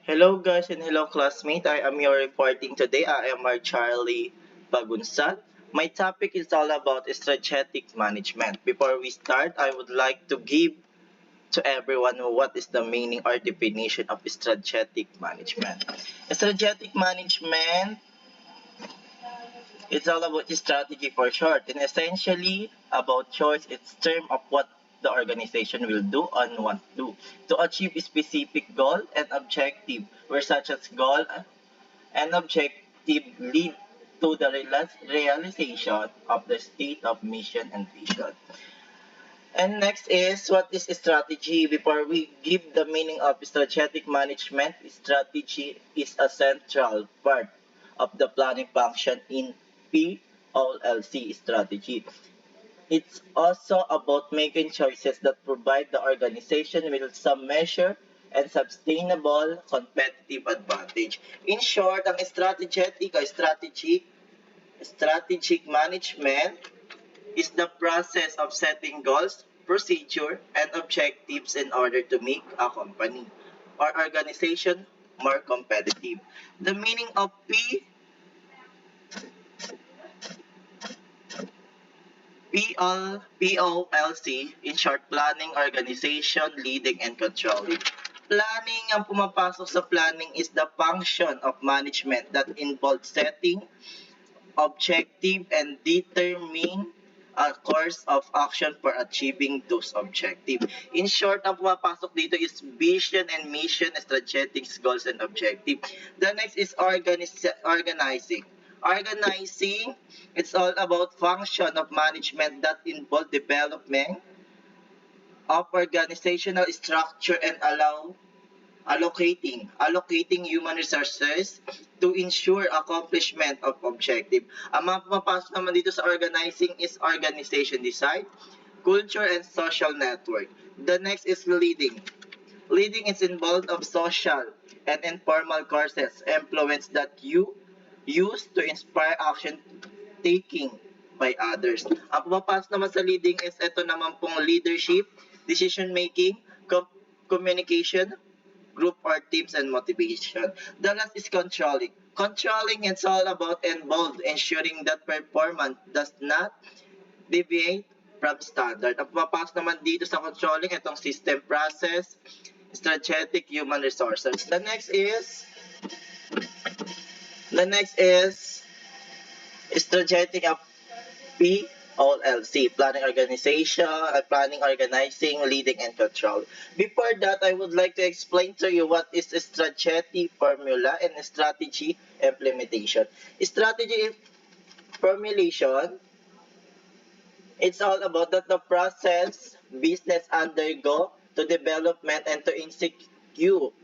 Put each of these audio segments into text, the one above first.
Hello guys and hello classmate. I am your reporting today. I am Charlie Bagunsan. My topic is all about strategic management. Before we start, I would like to give to everyone what is the meaning or definition of strategic management. Strategic management is all about strategy for short and essentially about choice. It's term of what the organization will do and want to do to achieve a specific goal and objective where such as goal and objective lead to the realization of the state of mission and vision. And next is what is strategy? Before we give the meaning of strategic management, strategy is a central part of the planning function in POLC strategy. It's also about making choices that provide the organization with some measure and sustainable competitive advantage. In short, ang strategic management is the process of setting goals, procedure, and objectives in order to make a company or organization more competitive. The meaning of POLC, in short, planning, organization, leading, and controlling. Planning, ang pumapasok sa planning is the function of management that involves setting, objective, and determining a course of action for achieving those objectives. In short, ang pumapasok dito is vision and mission, strategic goals, and objective. The next is organizing. Organizing, it's all about function of management that involve development of organizational structure and allocating human resources to ensure accomplishment of objective. Ang mga pumapasok naman dito sa organizing is organization design, culture, and social network. The next is leading. Leading is involved of social and informal courses, influence that you use to inspire action taking by others. Ang pumapasok naman sa leading is ito naman pong leadership, decision making, communication, group or teams, and motivation. The last is controlling. Controlling is all about involved ensuring that performance does not deviate from standard. Ang pumapasok naman dito sa controlling, itong system process, strategic human resources. The next is strategic of POLC, planning organization, planning, organizing, leading, and control. Before that, I would like to explain to you what is strategy formula and strategy implementation. Strategy formulation, it's all about that the process business undergo to development and to execute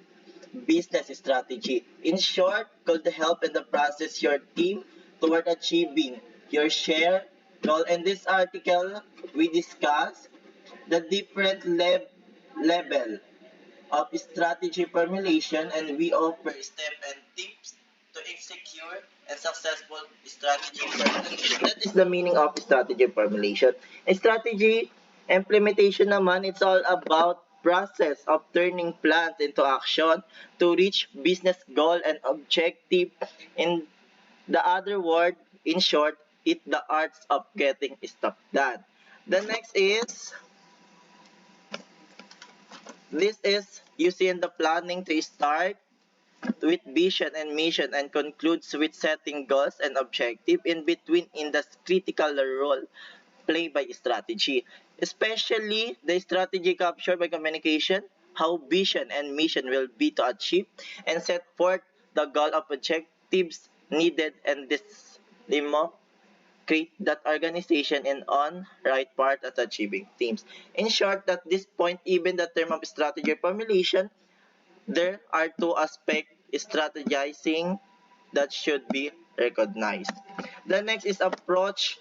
business strategy. In short, could help in the process your team toward achieving your share goal. In this article, we discuss the different level of strategy formulation and we offer steps and tips to execute a successful strategy formulation. That is the meaning of strategy formulation. Strategy implementation naman, it's all about process of turning plans into action to reach business goal and objective. In the other word, in short, it's the arts of getting stuff done. The next is, this is using the planning to start with vision and mission and concludes with setting goals and objective. In between in the critical role played by strategy, especially the strategy captured by communication, how vision and mission will be to achieve and set forth the goal of objectives needed and this demo create that organization and on right part at achieving teams. In short, at this point, even the term of strategy formulation, there are two aspects strategizing that should be recognized. The next is approach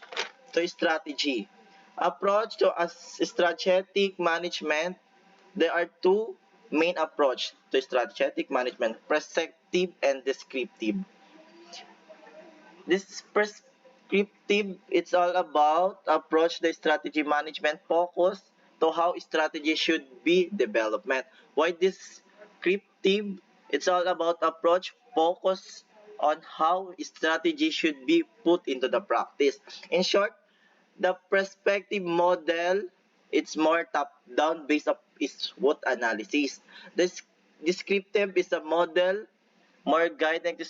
to strategy. Approach to a strategic management, there are two main approach to strategic management, prescriptive and descriptive. This prescriptive, it's all about approach the strategy management focus to how strategy should be development. Why descriptive? It's all about approach, focus on how strategy should be put into the practice. In short, the perspective model, it's more top-down based on is SWOT analysis. The descriptive is a model more guiding to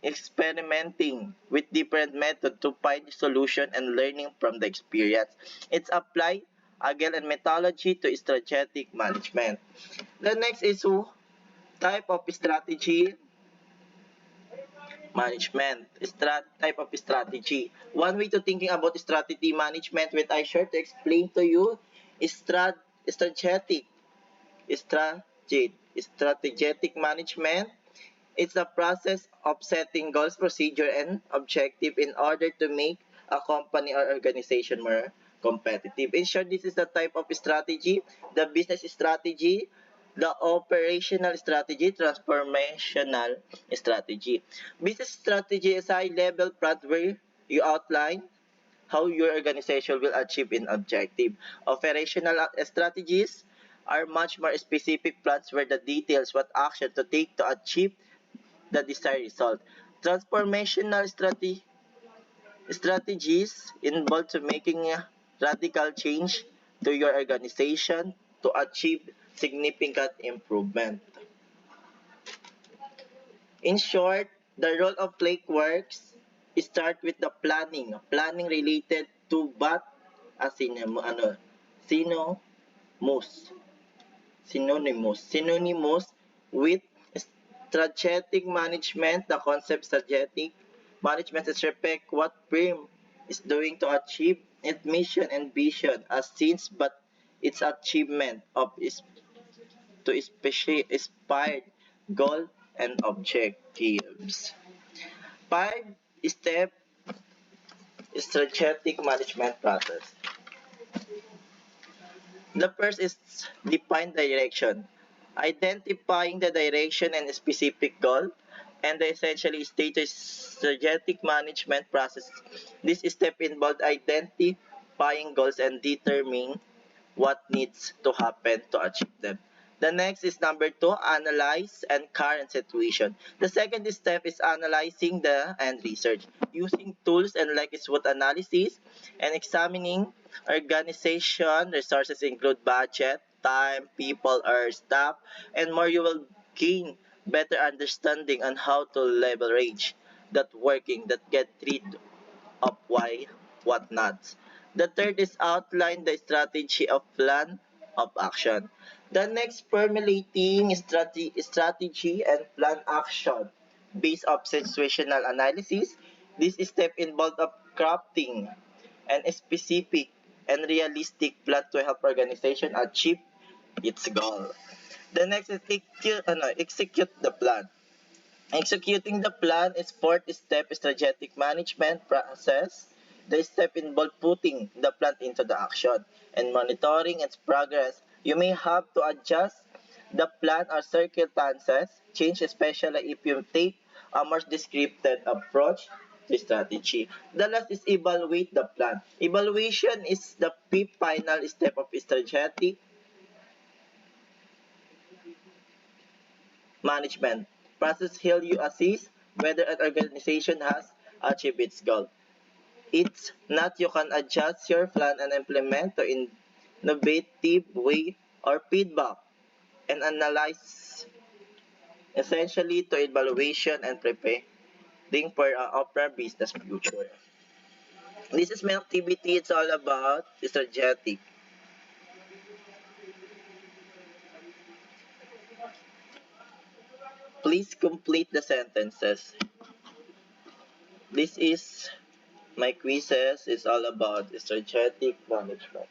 experimenting with different methods to find solution and learning from the experience. It's apply agile and methodology to strategic management. The next is type of strategy management. Type of strategy. One way to thinking about strategy management, when I share to explain to you, is strategic. Strategic management. It's a process of setting goals, procedure, and objective in order to make a company or organization more competitive. In short, this is the type of strategy, the business strategy, the operational strategy, transformational strategy. Business strategy is high-level plan where you outline how your organization will achieve an objective. Operational strategies are much more specific plans where the details what action to take to achieve the desired result. Transformational strategies involve to making a radical change to your organization to achieve significant improvement. In short, the role of Flake works start with the planning. Planning related to what? Synonymous. Synonymous with strategic management. The concept strategic management is respect what firm is doing to achieve its mission and vision as seen, but its achievement of is to inspired goal and objectives. 5 step strategic management process. The first is define direction. Identifying the direction and specific goal, and essentially status strategic management process. This step involved identifying goals and determining what needs to happen to achieve them. The next is number 2, analyze and current situation. The second step is analyzing the and research. Using tools and like SWOT analysis and examining organization resources include budget, time, people or staff, and more you will gain better understanding on how to leverage that working that get rid of why, what not. The third is outline the strategy of plan of action. The next formulating strategy and plan action based on situational analysis. This step involved of crafting and specific and realistic plan to help organization achieve its goal. The next is execute the plan. Executing the plan is fourth step strategic management process. The step involves putting the plan into the action and monitoring its progress. You may have to adjust the plan or circumstances, change especially if you take a more descriptive approach to strategy. The last is evaluate the plan. Evaluation is the fifth final step of strategic management. Process help you assess whether an organization has achieved its goal. It's not you can adjust your plan and implement to innovative way or feedback and analyze essentially to evaluation and preparing for an opera business future. This is my activity. It's all about strategic. Please complete the sentences. This is my quizzes. It's all about strategic management.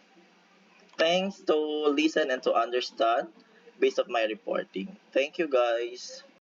Thanks to listen and to understand based on my reporting. Thank you guys.